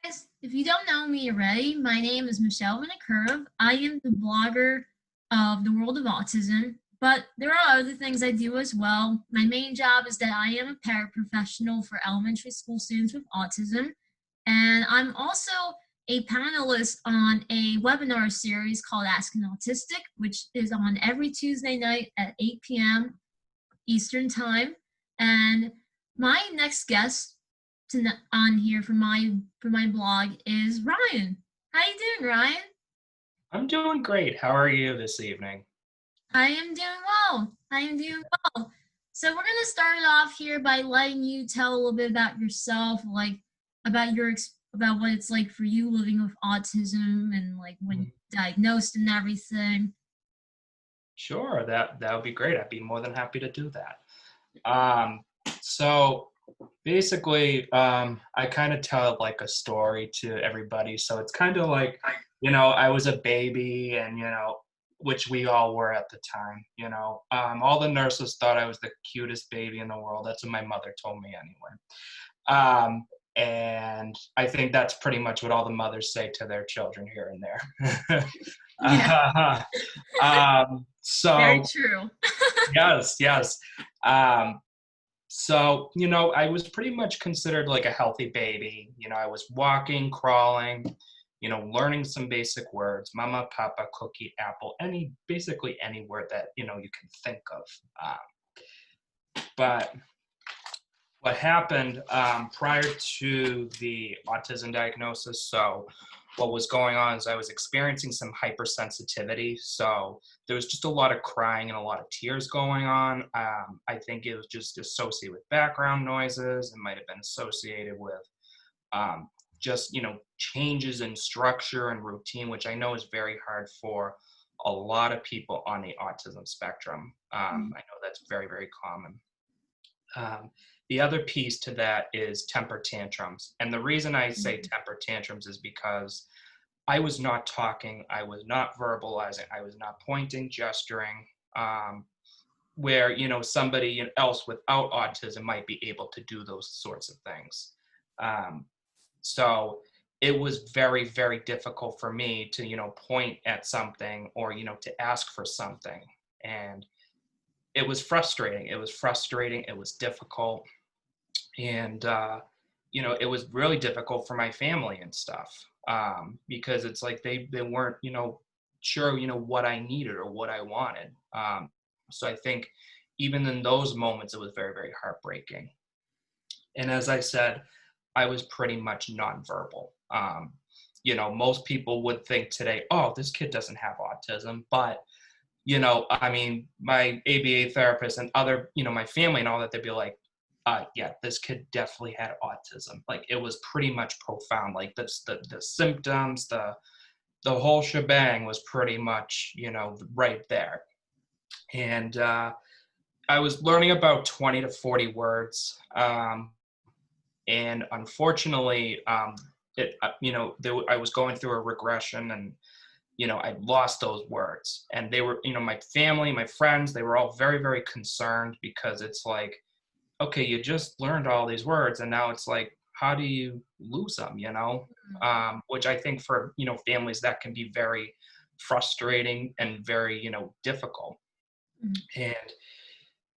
guys, if you don't know me already, my name is Michelle Vinicurve. I am the blogger of the World of Autism, but there are other things I do as well. My main job is that I am a paraprofessional for elementary school students with autism, and I'm also a panelist on a webinar series called Ask an Autistic, which is on every Tuesday night at 8 p.m. Eastern Time. And my next guest on here for my blog is Ryan. How you doing, Ryan? I'm doing great. How are you this evening? I am doing well. I am doing well. So we're gonna start it off here by letting you tell a little bit about yourself, like about what it's like for you living with autism and like when Mhm. you're diagnosed and everything. Sure, that would be great. I'd be more than happy to do that. Um, so basically, I kind of tell like a story to everybody. So it's kind of like, I was a baby, and which we all were at the time. All the nurses thought I was the cutest baby in the world. That's what my mother told me anyway. Um, and I think that's pretty much what all the mothers say to their children here and there. Yeah, very So true. yes, yes. Um, so I was pretty much considered like a healthy baby. I was walking, crawling, learning some basic words: mama, papa, cookie, apple, basically any word that you can think of. But what happened prior to the autism diagnosis, so what was going on is I was experiencing some hypersensitivity. So there was just a lot of crying and a lot of tears going on. I think it was just associated with background noises. It might have been associated with um, just changes in structure and routine, which I know is very hard for a lot of people on the autism spectrum. I know that's very, very common. Um, the other piece to that is temper tantrums. And the reason I say temper tantrums is because I was not talking, I was not verbalizing, I was not pointing, gesturing, where, somebody else without autism might be able to do those sorts of things. Um, so it was very, very difficult for me to, point at something or, to ask for something. And it was frustrating. It was frustrating. It was difficult. And it was really difficult for my family and stuff, because it's like they weren't sure what I needed or what I wanted. So I think even in those moments it was very, very heartbreaking. And as I said, I was pretty much nonverbal. Most people would think today, oh, this kid doesn't have autism, but I mean, my ABA therapist and other, my family and all that, they'd be like, yeah, this kid definitely had autism. Like it was pretty much profound. Like the symptoms, the whole shebang was pretty much, right there. And I was learning about 20 to 40 words. And unfortunately, I was going through a regression, and I lost those words. And they were, my family, my friends, they were all very, very concerned, because it's like, okay, you just learned all these words, and now it's like, how do you lose them, which I think for, families, that can be very frustrating and very, difficult. And,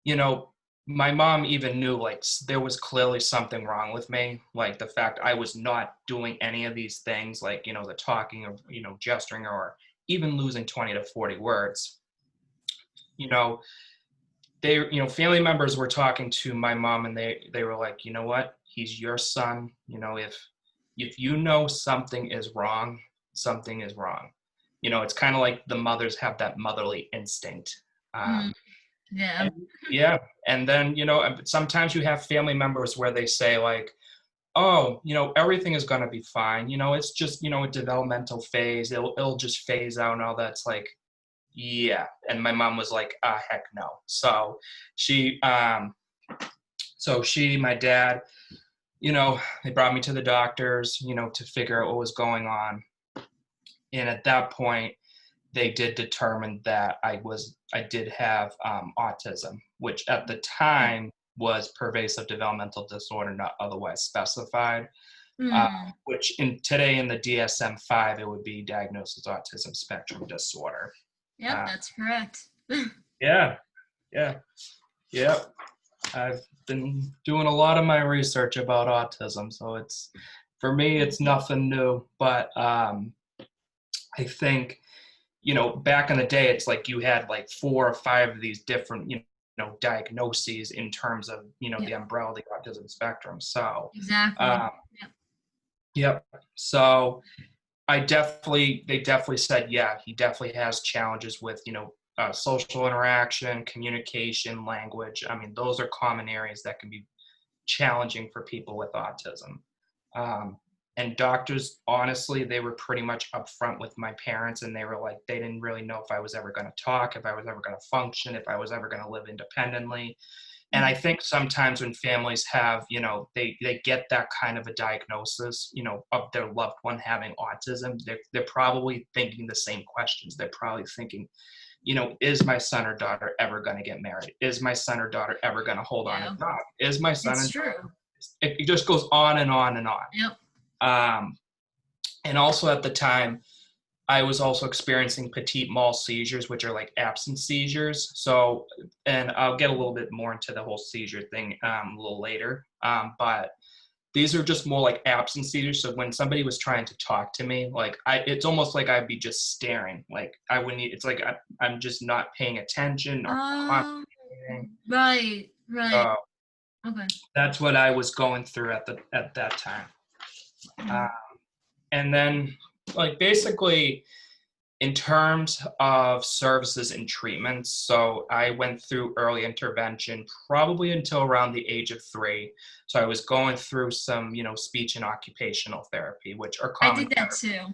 you know, my mom even knew like there was clearly something wrong with me, like the fact I was not doing any of these things, like, the talking or, gesturing, or even losing 20 to 40 words. You know, family members were talking to my mom, and they were like, you know what, he's your son. If something is wrong, something is wrong. It's kind of like the mothers have that motherly instinct. Mm, yeah. And yeah, and then sometimes you have family members where they say like, oh, everything is going to be fine, it's just a developmental phase, it'll just phase out and all that. It's like, yeah. And my mom was like, heck no. So she my dad, they brought me to the doctors, to figure out what was going on. And at that point, they did determine that I did have autism, which at the time was pervasive developmental disorder, not otherwise specified. Hmm. which today in the DSM-5, it would be diagnosed as autism spectrum disorder. Yep, Uh, that's correct. yeah, yeah, yeah. I've been doing a lot of my research about autism, so for me, it's nothing new. But I think, back in the day, it's like you had like 4 or 5 of these different, diagnoses in terms of, Yeah, the umbrella of the autism spectrum. So, exactly. um, Yep. yep. So they definitely said, yeah, he definitely has challenges with, social interaction, communication, language. I mean, those are common areas that can be challenging for people with autism. Um, and doctors, honestly, they were pretty much upfront with my parents, and they were like, they didn't really know if I was ever going to talk, if I was ever going to function, if I was ever going to live independently. And I Mhm. think sometimes when families have, they get that kind of a diagnosis, of their loved one having autism, they're probably thinking the same questions. They're probably thinking, is my son or daughter ever going to get married? Is my son or daughter ever going to hold on a Yeah, job? Is my son it's and true. it just goes on and on and on. Yep. Um, and also at the time, I was also experiencing petit mal seizures, which are like absence seizures. So, and I'll get a little bit more into the whole seizure thing a little later. But these are just more like absence seizures. So when somebody was trying to talk to me, like it's almost like I'd be just staring. Like I wouldn't. It's like I'm just not paying attention or Um, concentrating. right, right. So Okay. that's what I was going through at that time. Uh, Mhm. and then, like basically, in terms of services and treatments, so I went through early intervention probably until around the age of 3. So I was going through some, speech and occupational therapy, which are I common did that therapy. too. I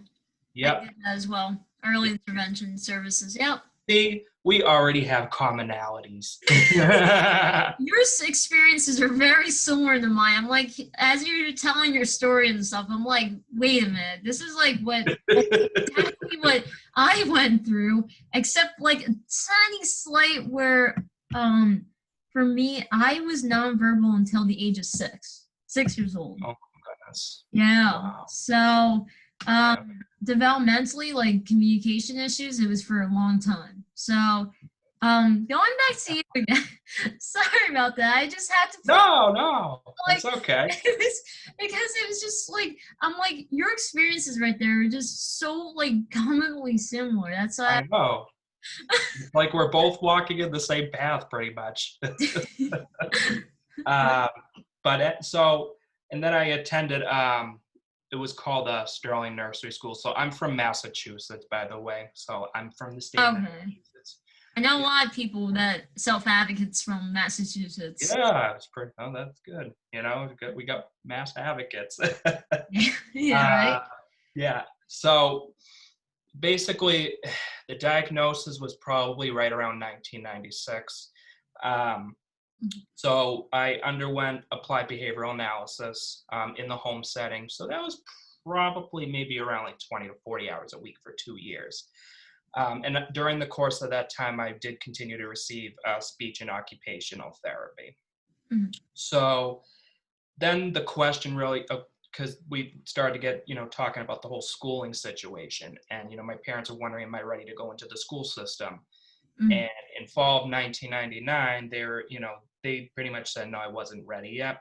Yep. did that as well. Early intervention services. Yep. See, we already have commonalities. Yeah. Your experiences are very similar to mine. I'm like, as you're telling your story and stuff, I'm like, wait a minute, this is like what exactly what I went through, except like a tiny slight where, for me, I was nonverbal until the age of 6 years old. Oh my goodness. Yeah. Wow. So, Yeah. developmentally, like communication issues, it was for a long time. So, going back to you again, sorry about that. I just had to put No, no, like that's okay. it was because it was just like I'm like your experiences right there are just so like commonly similar. That's why. I know. It's like we're both walking in the same path, pretty much. Um, and then I attended, it was called Sterling Nursery School. So I'm from Massachusetts, by the way. So I'm from the state of Okay. Massachusetts. I know a Yeah, lot of people that self advocates from Massachusetts. yeah, it's pretty, oh, that's good. We got mass advocates. Yeah, uh, right. yeah. So basically, the diagnosis was probably right around 1996. Um, So I underwent applied behavioral analysis in the home setting. So that was probably maybe around like 20 to 40 hours a week for 2 years. And during the course of that time, I did continue to receive speech and occupational therapy. Mhm. So then the question really, because we started to get, talking about the whole schooling situation. And, my parents were wondering, am I ready to go into the school system? Mhm. And in fall of 1999, they pretty much said, no, I wasn't ready yet.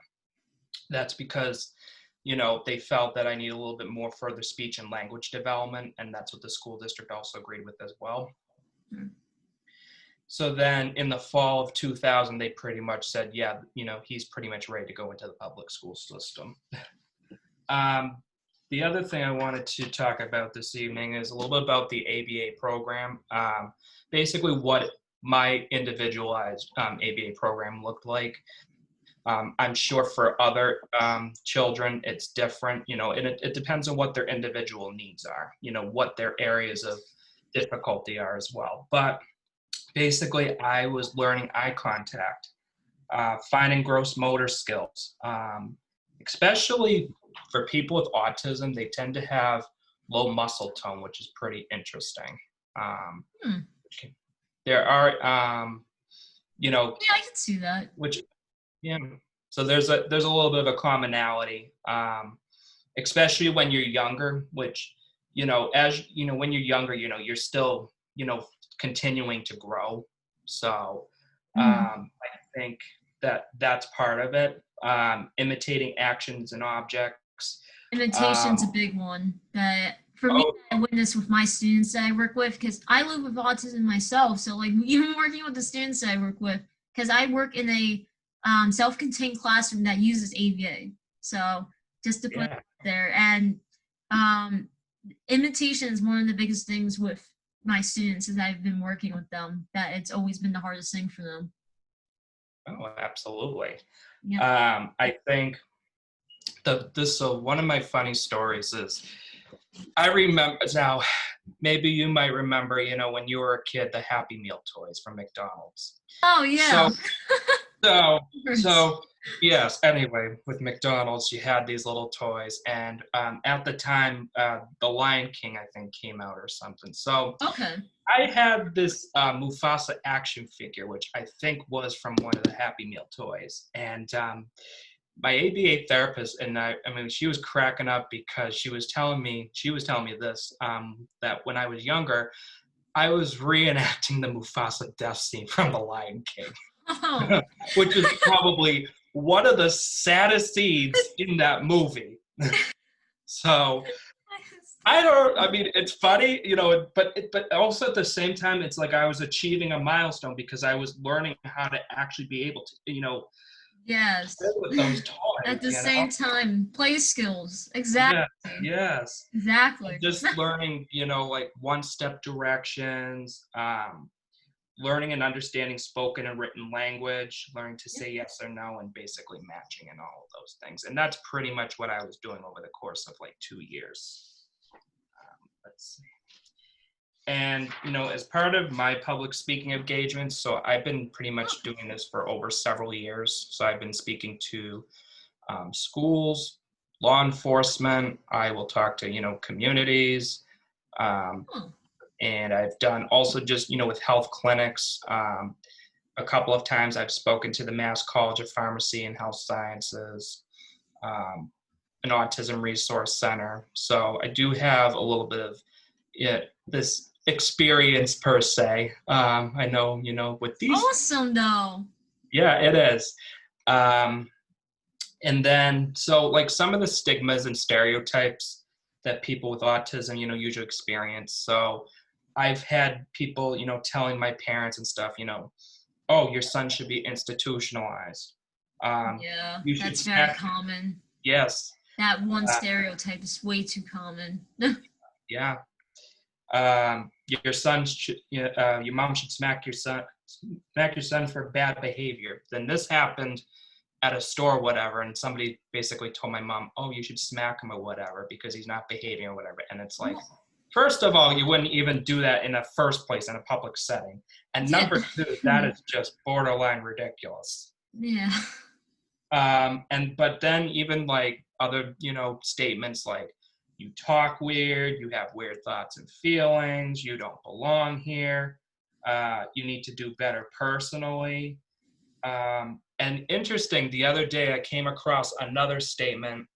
That's because, they felt that I need a little bit more further speech and language development. And that's what the school district also agreed with as well. Mhm. So then in the fall of 2000, they pretty much said, yeah, he's pretty much ready to go into the public school system. Um, the other thing I wanted to talk about this evening is a little bit about the ABA program. Basically, what my individualized ABA program looked like. I'm sure for other children, it's different, and it depends on what their individual needs are, what their areas of difficulty are as well. But basically, I was learning eye contact, finding gross motor skills, especially for people with autism, they tend to have low muscle tone, which is pretty interesting. Um, Hmm. there are, you know, Yeah, I can see that. which, yeah. So there's a little bit of a commonality, especially when you're younger, which, as you know, when you're younger, you're still, continuing to grow. So Mm. I think that that's part of it. Imitating actions and objects. Imitation's a Um, big one that for me oh, I witness with my students that I work with because I live with autism myself. So like even working with the students that I work with, because I work in a self-contained classroom that uses AVA. So just to put it yeah. out there, and um, imitation is one of the biggest things with my students as I've been working with them. That it's always been the hardest thing for them. Oh, absolutely. Yeah. I think so one of my funny stories is I remember now, maybe you might remember, when you were a kid, the Happy Meal toys from McDonald's. Oh yeah. So, so, Words. so, yes, anyway, with McDonald's, you had these little toys. And at the time, The Lion King, I think, came out or something. So Okay. I had this Mufasa action figure, which I think was from one of the Happy Meal toys. And my ABA therapist, and I mean, she was cracking up because she was telling me this, that when I was younger, I was reenacting the Mufasa death scene from The Lion King, Oh. which is probably one of the saddest scenes in that movie. So I mean, it's funny, but also at the same time, it's like I was achieving a milestone because I was learning how to actually be able to, play Yes. with those At toys, the same time, play skills. Exactly. Yeah, yes. And Exactly. just learning, like one step directions, learning and understanding spoken and written language, learning to say yes or no, and basically matching and all of those things. And that's pretty much what I was doing over the course of like 2 years. Let's see. And, as part of my public speaking engagements, so I've been pretty much doing this for over several years. So I've been speaking to schools, law enforcement. I will talk to, communities. Um, Oh, and I've done also just, with health clinics. A couple of times I've spoken to the Mass College of Pharmacy and Health Sciences, um, an autism resource center. So I do have a little bit of this experience per se. I know, with these, awesome though. yeah, it is. Um, and then, so like some of the stigmas and stereotypes that people with autism, usually experience. So I've had people, telling my parents and stuff, oh, your son should be institutionalized. Yeah, You should that's very smack, common. yes, That one uh, stereotype is way too common. yeah. Your son should, your mom should smack your son for bad behavior. Then this happened at a store or whatever, and somebody basically told my mom, oh, you should smack him or whatever because he's not behaving or whatever. And it's like, first of all, you wouldn't even do that in the first place in a public setting. And Yeah. number two, that is just borderline ridiculous. Yeah. But then even like other, statements like, you talk weird, you have weird thoughts and feelings, you don't belong here, you need to do better personally. And interesting, the other day I came across another statement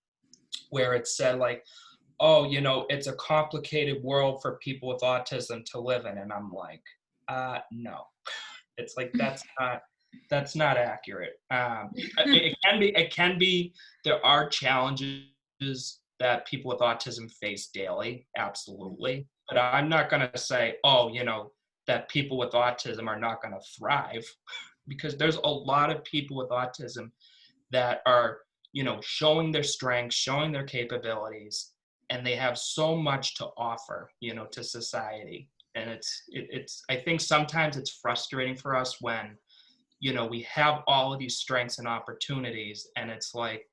where it said like, oh, it's a complicated world for people with autism to live in. And I'm like, no, it's like, that's not accurate. It can be, there are challenges that people with autism face daily. Absolutely. But I'm not going to say, oh, that people with autism are not going to thrive, because there's a lot of people with autism that are, showing their strengths, showing their capabilities, and they have so much to offer, to society. And it's I think sometimes it's frustrating for us when, we have all of these strengths and opportunities, and it's like,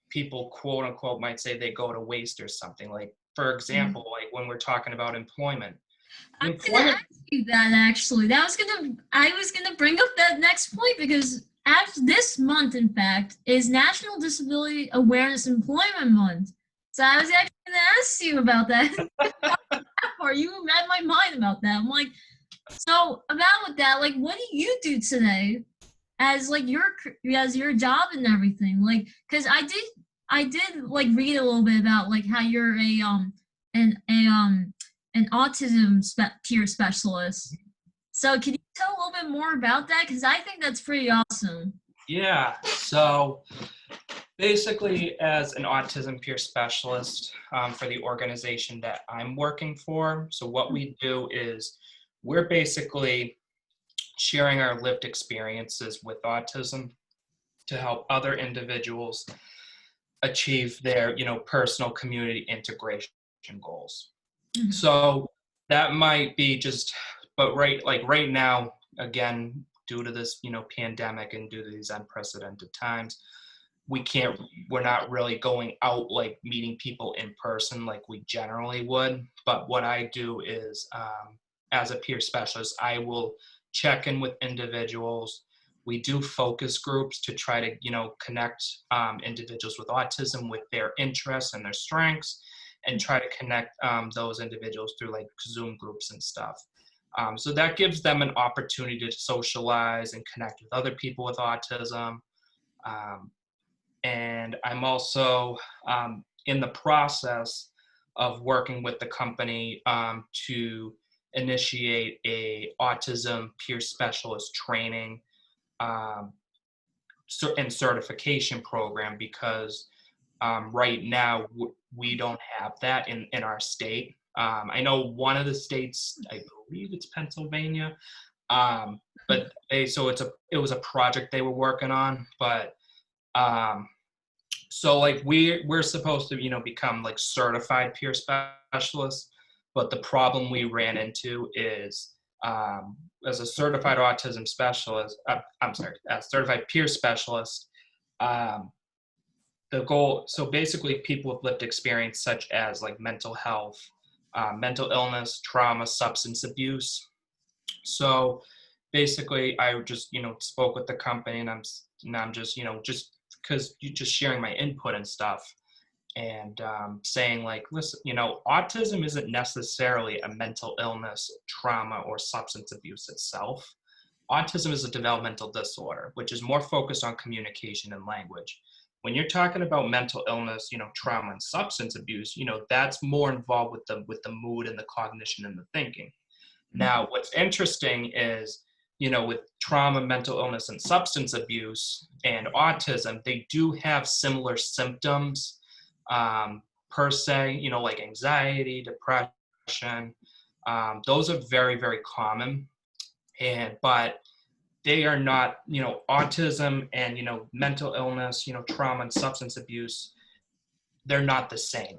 people quote unquote might say they go to waste or something. Like, for example, like when we're talking about employment, I the was gonna employment, ask you that actually. I was gonna bring up that next point because as this month, in fact, is National Disability Awareness Employment Month. So I was actually gonna ask you about that. Or you read my mind about that. I'm like, so about with that, like, what do you do today as like your job and everything? Like, because I did like read a little bit about like how you're an autism peer specialist. So can you tell a little bit more about that? Because I think that's pretty awesome. Yeah. So basically, as an autism peer specialist for the organization that I'm working for, so what we do is we're basically sharing our lived experiences with autism to help other individuals achieve their, personal community integration goals. Mhm. So that might be just, but right now, again, due to this, pandemic and due to these unprecedented times, we can't, we're not really going out like meeting people in person like we generally would. But what I do is, as a peer specialist, I will check in with individuals. We do focus groups to try to, connect individuals with autism with their interests and their strengths, and try to connect those individuals through like Zoom groups and stuff. So that gives them an opportunity to socialize and connect with other people with autism. Um, and I'm also in the process of working with the company to initiate a autism peer specialist training um, and certification program, because right now we don't have that in our state. I know one of the states, I believe it's Pennsylvania, but it was a project they were working on, but um, so like we're supposed to become like certified peer specialists, but the problem we ran into is as a certified autism specialist, I'm sorry, a certified peer specialist, um, the goal, so basically people with lived experience such as like mental health, mental illness, trauma, substance abuse. So basically I just spoke with the company, and I'm just just because you just sharing my input and stuff, and saying like, listen, autism isn't necessarily a mental illness, trauma, or substance abuse itself. Autism is a developmental disorder, which is more focused on communication and language. When you're talking about mental illness, trauma and substance abuse, that's more involved with the mood and the cognition and the thinking. Now, what's interesting is, with trauma, mental illness, and substance abuse and autism, they do have similar symptoms per se, like anxiety, depression. Those are very, very common. But they are not, autism and, mental illness, trauma and substance abuse, they're not the same.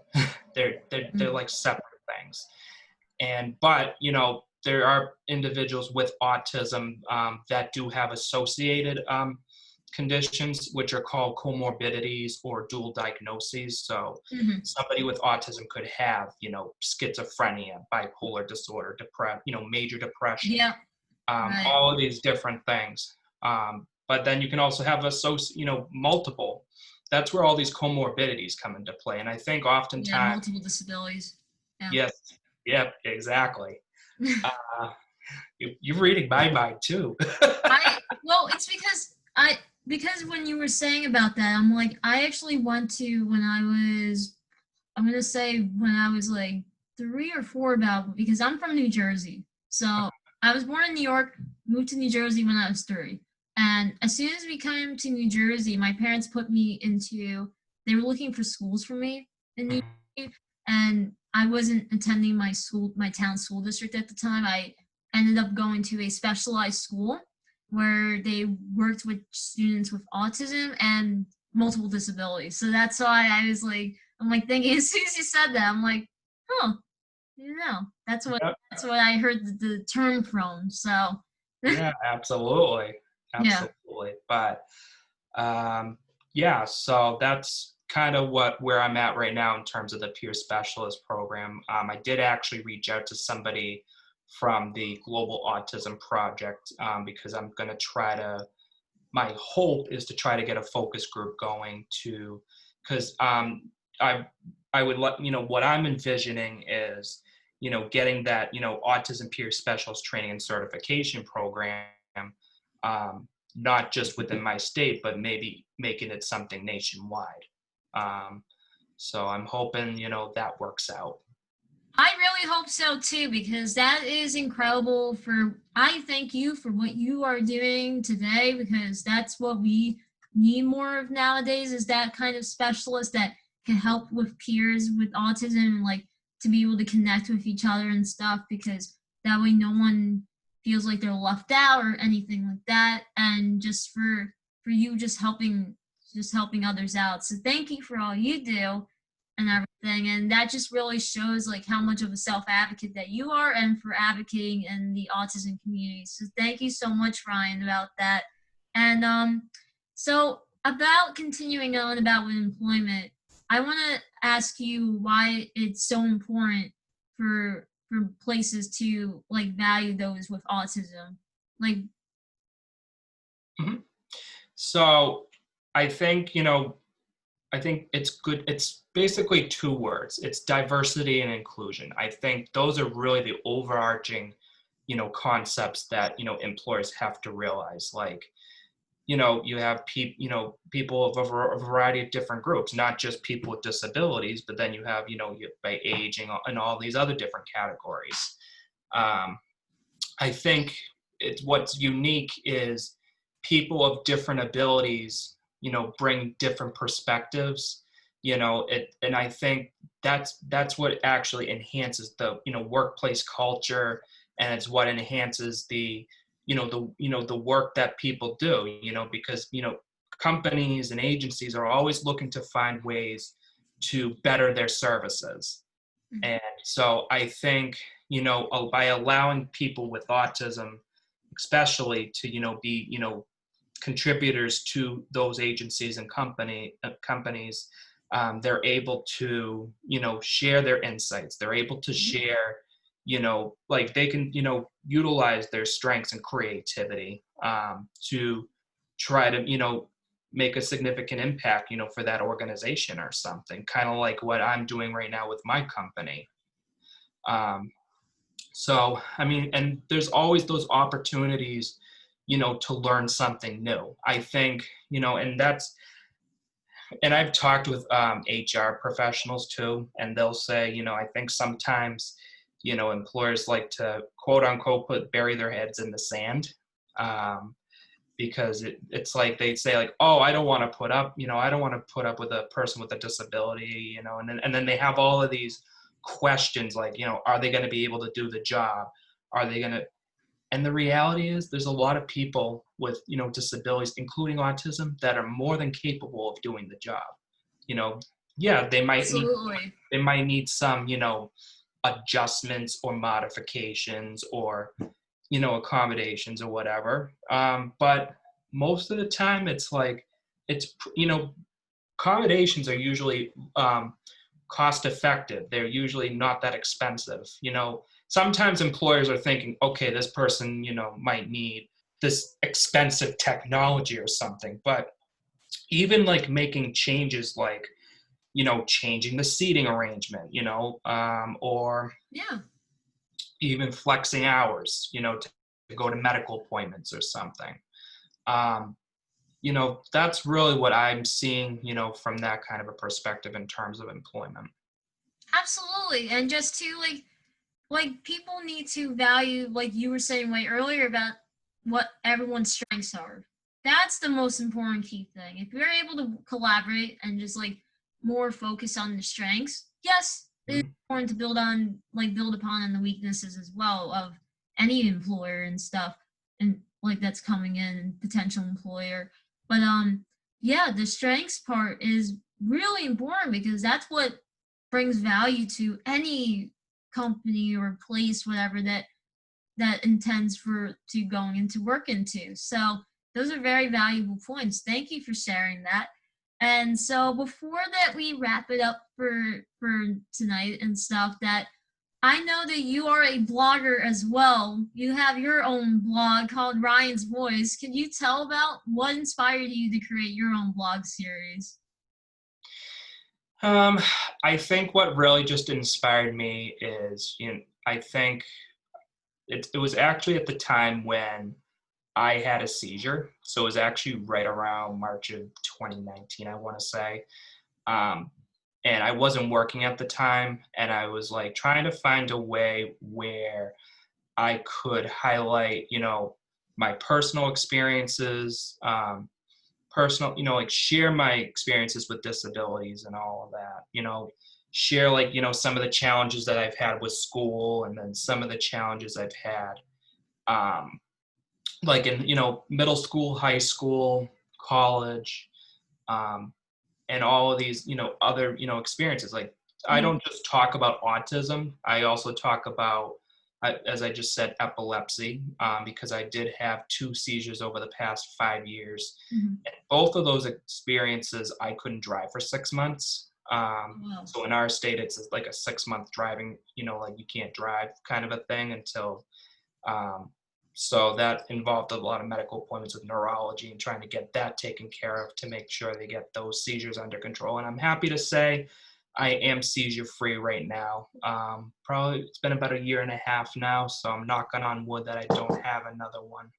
They're Mhm. like separate things. But there are individuals with autism that do have associated conditions, which are called comorbidities or dual diagnoses. So Mhm. somebody with autism could have schizophrenia, bipolar disorder, major depression, Yeah. Right. all of these different things. But then you can also have multiple. That's where all these comorbidities come into play. And I think Yeah. oftentimes, Multiple disabilities. Yeah. yes, yep, exactly. Uh, you're reading my mind too. Well, it's because when you were saying about that, I'm like I actually went to when I was I'm gonna say when I was like 3 or 4 about because I'm from New Jersey. So I was born in New York, moved to New Jersey when I was 3. And as soon as we came to New Jersey, my parents put me into they were looking for schools for me in New Jersey, and I wasn't attending my town school district at the time. I ended up going to a specialized school where they worked with students with autism and multiple disabilities. So that's why I'm like thinking as soon as you said that, I'm like, huh, Yep. that's what I heard the term from. So Yeah, absolutely. yeah. Absolutely. But um, yeah, so that's kind of where I'm at right now in terms of the peer specialist program. I did actually reach out to somebody from the Global Autism Project because I'm going to my hope is to try to get a focus group going to, because I I would let what I'm envisioning is getting that autism peer specialist training and certification program, um, not just within my state, but maybe making it something nationwide. Um, so I'm hoping, that works out. I really hope so too, because that is incredible. I thank you for what you are doing today, because that's what we need more of nowadays, is that kind of specialist that can help with peers with autism, and like to be able to connect with each other and stuff, because that way no one feels like they're left out or anything like that. And just for you just helping others out. So thank you for all you do and everything. And that just really shows like how much of a self advocate that you are, and for advocating in the autism community. So thank you so much, Ryan, about that. And so about continuing on about with employment, I want to ask you why it's so important for places to like value those with autism. Like, Mhm. So I think, I think it's good. It's basically two words. It's diversity and inclusion. I think those are really the overarching, concepts that, employers have to realize. Like, you have people of a variety of different groups, not just people with disabilities, but then you have, by aging and all these other different categories. Um, I think what's unique is people of different abilities, bring different perspectives, and I think that's what actually enhances the, workplace culture, and it's what enhances the, the work that people do, because, companies and agencies are always looking to find ways to better their services. mhm. And so I think, by allowing people with autism, especially to, be, contributors to those agencies and companies, they're able to, share their insights. They're able to Mhm. share, like they can, utilize their strengths and creativity, to try to, make a significant impact, for that organization or something, kind of like what I'm doing right now with my company. Um, so, I mean, and there's always those opportunities, to learn something new. I think, and I've talked with HR professionals too, and they'll say, I think sometimes, employers like to quote unquote bury their heads in the sand. Um, because it's like they say like, oh, I don't want to put up, I don't want to put up with a person with a disability, and then they have all of these questions like, are they going to be able to do the job? Are they going to? And the reality is there's a lot of people with, disabilities, including autism, that are more than capable of doing the job. You know, yeah, Absolutely. they might need some, adjustments or modifications or, accommodations or whatever. But most of the time, it's like it's accommodations are usually cost effective. They're usually not that expensive. Sometimes employers are thinking, okay, this person, might need this expensive technology or something, but even like making changes like changing the seating arrangement, or Yeah. even flexing hours, to go to medical appointments or something. Um, that's really what I'm seeing, from that kind of a perspective in terms of employment. Absolutely. And just to like people need to value, like you were saying way earlier, about what everyone's strengths are. That's the most important key thing. If you're able to collaborate and just like more focus on the strengths, yes, it's Mhm. important to build upon on the weaknesses as well of any employer and stuff, and like that's coming in, potential employer. But yeah, the strengths part is really important, because that's what brings value to any company or place, whatever that intends for to going into work into. So those are very valuable points. Thank you for sharing that. And so before that we wrap it up for tonight and stuff, that I know that you are a blogger as well. You have your own blog called Ryan's Voice. Can you tell about what inspired you to create your own blog series? Um, I think what really just inspired me is, I think it was actually at the time when I had a seizure. So it was actually right around March of 2019, I want to say. And I wasn't working at the time, and I was like trying to find a way where I could highlight, my personal experiences, personal, like share my experiences with disabilities and all of that, share like, some of the challenges that I've had with school, and then some of the challenges I've had, um, like in, middle school, high school, college, um, and all of these, other, experiences. Like, I Mm. don't just talk about autism. I also talk about, as I just said, epilepsy, because I did have 2 seizures over the past 5 years. Mhm. And both of those experiences, I couldn't drive for 6 months. Wow. So in our state, it's like a 6 month driving, like you can't drive kind of a thing until, um, so that involved a lot of medical appointments with neurology and trying to get that taken care of to make sure they get those seizures under control. And I'm happy to say I am seizure free right now. Probably it's been about a year and a half now, so I'm knocking on wood that I don't have another one.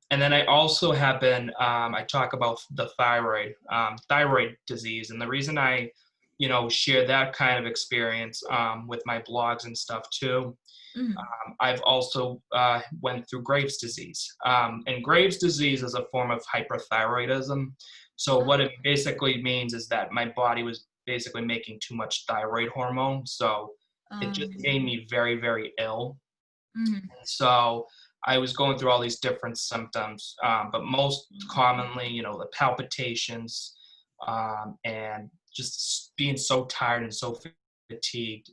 And then I also have been, I talk about the thyroid disease. And the reason I, share that kind of experience with my blogs and stuff too. Mhm. I've also went through Graves' disease. And Graves' disease is a form of hyperthyroidism. So what it basically means is that my body was basically making too much thyroid hormone. So it just Um, made me very, very ill. mhm. So I was going through all these different symptoms, but most commonly, the palpitations, and just being so tired and so fatigued.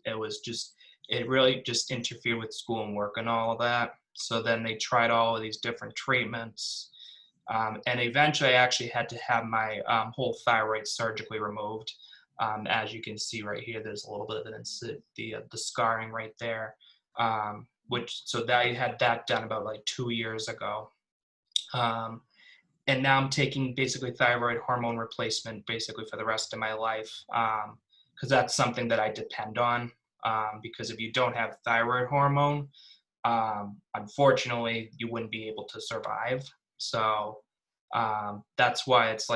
It really just interfered with school and work and all of that. So then they tried all of these different treatments. And eventually I actually had to have my whole thyroid surgically removed. As you can see right here, there's a little bit of the scarring right there. So that I had that done about like 2 years ago. Um, and now I'm taking basically thyroid hormone replacement basically for the rest of my life, because that's something that I depend on. Because if you don't have thyroid hormone, unfortunately, you wouldn't be able to survive. So that's why it's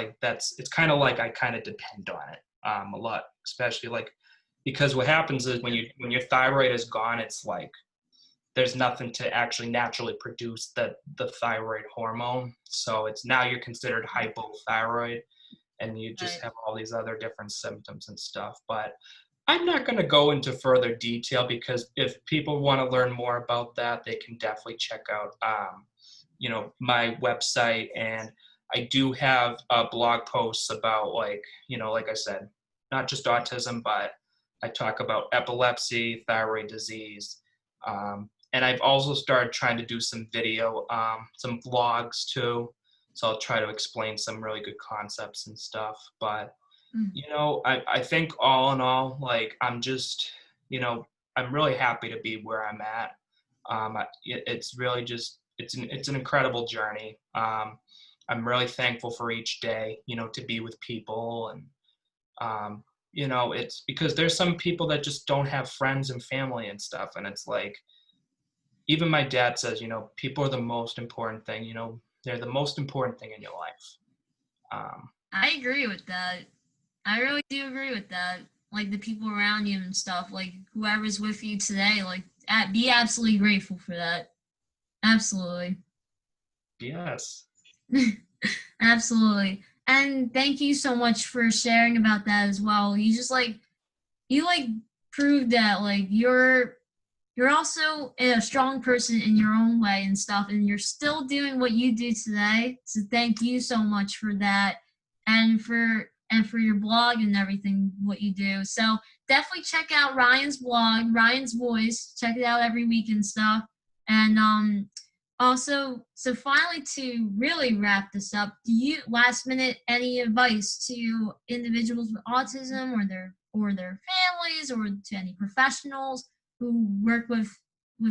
kind of like I kind of depend on it a lot, especially like because what happens is when your thyroid is gone, it's like there's nothing to actually naturally produce the thyroid hormone. So it's now you're considered hypothyroid, and you just Right. have all these other different symptoms and stuff. But I'm not going to go into further detail because if people want to learn more about that, they can definitely check out, my website. And I do have blog posts about like I said, not just autism, but I talk about epilepsy, thyroid disease. And I've also started trying to do some video, some vlogs too. So I'll try to explain some really good concepts and stuff. But Mhm. I think all in all, like I'm just, I'm really happy to be where I'm at. It's really just, it's an incredible journey. I'm really thankful for each day, to be with people. And, it's because there's some people that just don't have friends and family and stuff. And it's like, even my dad says, people are the most important thing, they're the most important thing in your life. Um, I agree with that. I really do agree with that. Like the people around you and stuff, like whoever's with you today, like be absolutely grateful for that. Absolutely. yes. Absolutely. And thank you so much for sharing about that as well. You proved that you're also a strong person in your own way and stuff, and you're still doing what you do today. So thank you so much for that, and for your blog and everything what you do. So definitely check out Ryan's blog, Ryan's Voice. Check it out every week and stuff. And also, so finally to really wrap this up, do you last minute any advice to individuals with autism or their families or to any professionals who work with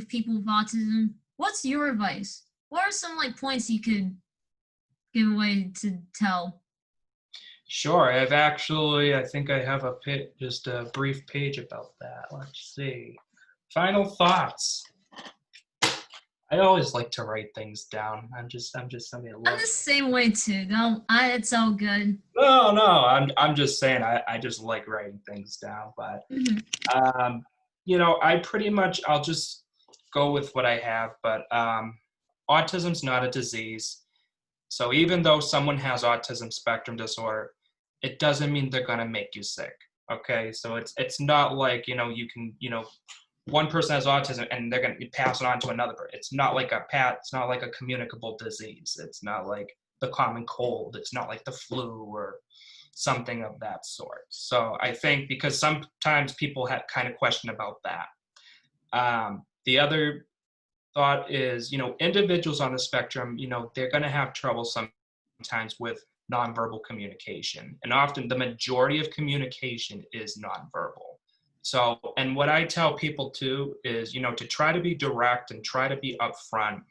people with autism? What's your advice? What are some points you could give away to tell? Sure. I think I have just a brief page about that. Let's see. Final thoughts. I always like to write things down. I'm just somebody that I'm loves. the same way too. Don't I? It's all good. No, no, I'm just saying I just like writing things down. But Mhm. um, I pretty much I'll just go with what I have. But autism's not a disease. So even though someone has autism spectrum disorder, it doesn't mean they're gonna make you sick. Okay, so it's not like you can one person has autism and they're gonna pass it on to another person. It's not like it's not like a communicable disease. It's not like the common cold. It's not like the flu or something of that sort. So I think because sometimes people have kind of question about that. The other thought is, individuals on the spectrum, they're going to have trouble sometimes with nonverbal communication. And often the majority of communication is nonverbal. So, and what I tell people too is, to try to be direct and try to be upfront,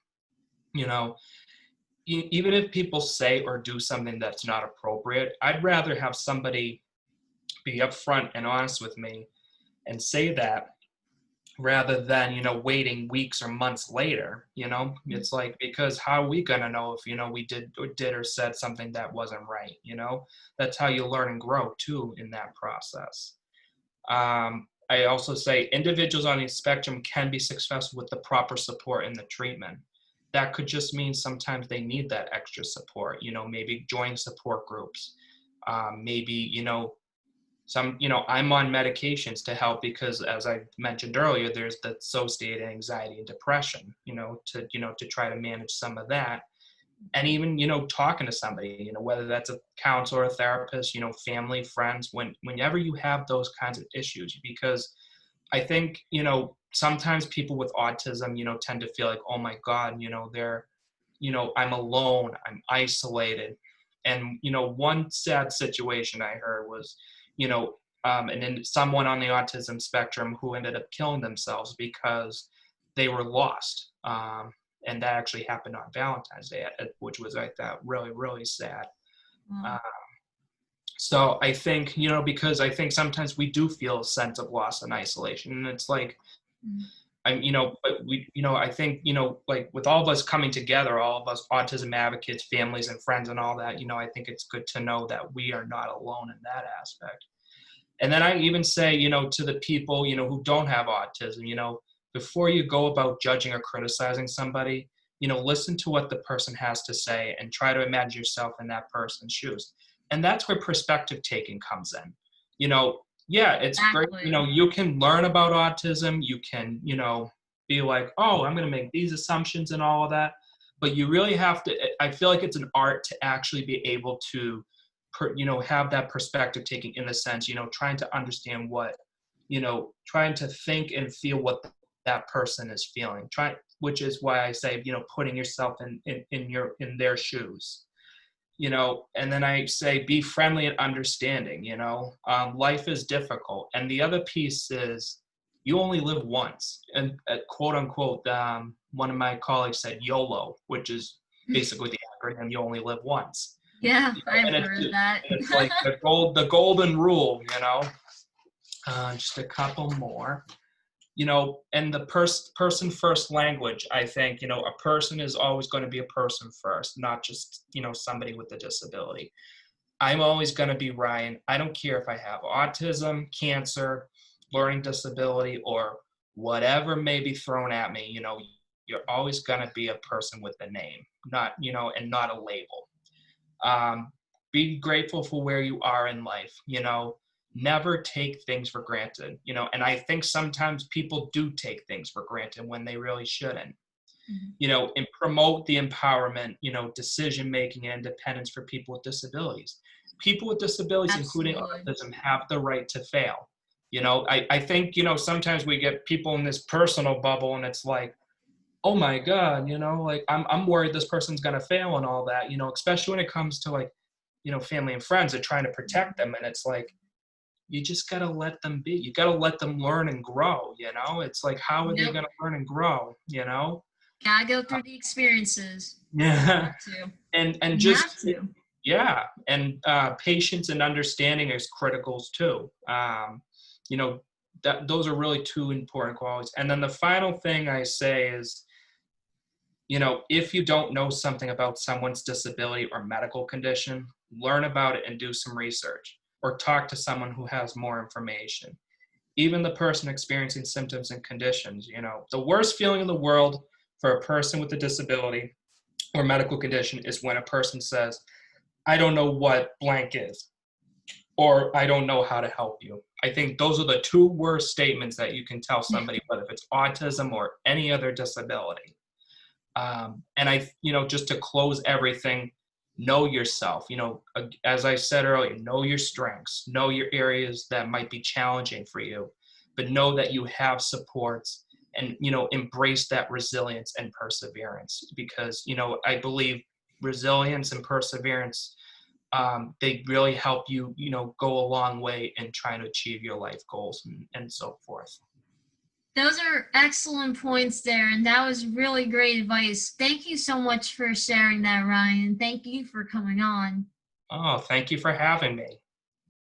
you know, even if people say or do something that's not appropriate, I'd rather have somebody be upfront and honest with me and say that rather than waiting weeks or months later. It's like, because how are we going to know if we did or said something that wasn't right? That's how you learn and grow too in that process. I also say individuals on the spectrum can be successful with the proper support in the treatment. That could just mean sometimes they need that extra support, maybe join support groups. Maybe I'm on medications to help because, as I mentioned earlier, there's the associated anxiety and depression, to try to manage some of that. And even talking to somebody, whether that's a counselor, a therapist, family, friends, whenever you have those kinds of issues. Because I think sometimes people with autism tend to feel like, oh my god, they're I'm alone, I'm isolated. And one sad situation I heard was, you know, and then someone on the autism spectrum who ended up killing themselves because they were lost. And that actually happened on Valentine's Day, which was, I thought, really, really sad. Wow. Uh, so I think, because I think sometimes we do feel a sense of loss and isolation. And it's like, Mm. but we, I think, like with all of us coming together, all of us autism advocates, families and friends and all that, I think it's good to know that we are not alone in that aspect. And then I even say, to the people, who don't have autism, before you go about judging or criticizing somebody, listen to what the person has to say and try to imagine yourself in that person's shoes. And that's where perspective taking comes in. Yeah, it's great. Exactly. You can learn about autism. You can, be like, oh, I'm going to make these assumptions and all of that. But you really have to, I feel like it's an art to actually be able to, have that perspective taking in the sense, trying to understand trying to think and feel what that person is feeling. Which is why I say, putting yourself in their shoes. And then I say be friendly and understanding. Life is difficult, and the other piece is you only live once. And quote unquote, one of my colleagues said YOLO, which is basically the acronym "You only live once." Yeah, I've And heard that. it's like the golden rule. Just a couple more. And the person first language, I think, a person is always going to be a person first, not just, somebody with a disability. I'm always going to be Ryan. I don't care if I have autism, cancer, learning disability, or whatever may be thrown at me. You're always going to be a person with a name, not, and not a label. Be grateful for where you are in life. Never take things for granted. And I think sometimes people do take things for granted when they really shouldn't. Mhm. And promote the empowerment, decision making and independence for people with disabilities. People with disabilities, including Absolutely. autism, have the right to fail. I think, sometimes we get people in this personal bubble and it's like, oh my God, like I'm worried this person's gonna fail and all that, especially when it comes to like, family and friends are trying to protect them. And it's like, you just gotta let them be. You gotta let them learn and grow. It's like, how are they Yep. gonna learn and grow? Gotta go through the experiences. Yeah. Have to. And You have just to. yeah. And patience and understanding is critical too. You know, those are really two important qualities. And then the final thing I say is if you don't know something about someone's disability or medical condition, learn about it and do some research or talk to someone who has more information. Even the person experiencing symptoms and conditions, the worst feeling in the world for a person with a disability or medical condition is when a person says, I don't know what blank is, or I don't know how to help you. I think those are the two worst statements that you can tell somebody, whether it's autism or any other disability. And just to close everything, know yourself. As I said earlier, know your strengths, know your areas that might be challenging for you, but know that you have supports and, embrace that resilience and perseverance because, I believe resilience and perseverance, they really help you, go a long way in trying to achieve your life goals and so forth. Those are excellent points there, and that was really great advice. Thank you so much for sharing that, Ryan. Thank you for coming on. Oh, thank you for having me.